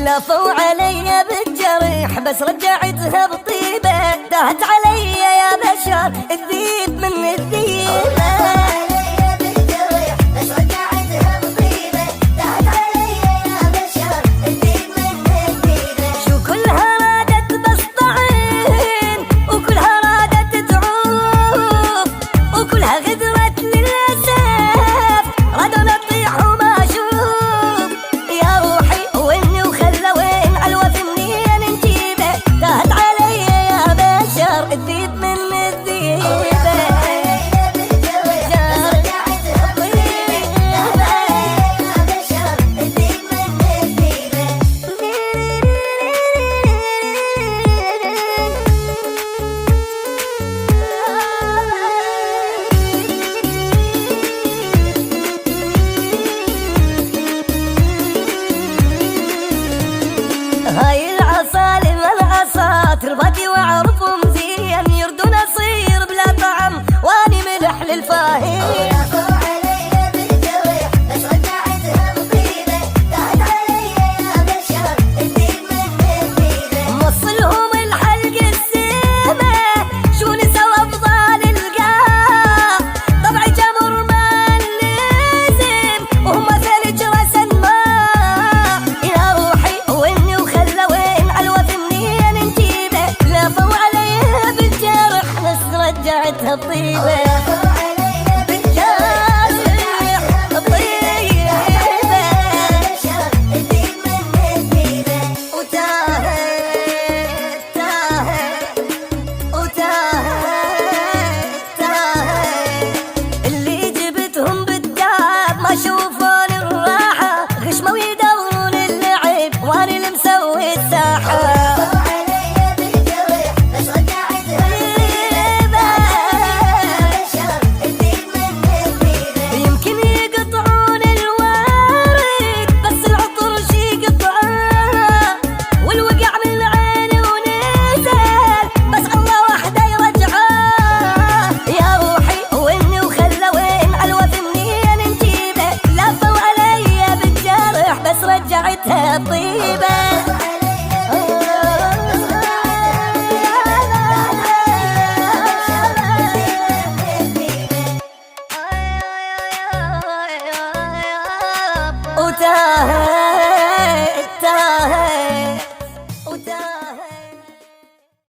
لافوا علي بالجريح بس رجعتها بطيبة. دهت علي يا بشر الذيب من الذيبة. هاي العصالم العصات رباطي واعرفهم زين. يردون اصير بلا طعم واني ملح للفاهين. موصلهم الحلق السيمة شو نسوا افضال القاع. طبعي جمر ما اللازم وهم ثلج رسا ماء. يا روحي واني وخلوين علوة منين نجيبه. لافوا عليها بالجرح بس رجعتها بطيبة. يشوفون الراحة غشمة ويدورون اللعب واني اللي مسوي الساحة. يمكن يقطعون الوارد بس العطر شي يقطعه. والوقع من العين ونزل بس الله وحده يرجعه. يا روحي واني وخلوين علوة منين نجيبه. لفوا علي بالجرح بس رجعتها طيبة. وتاهت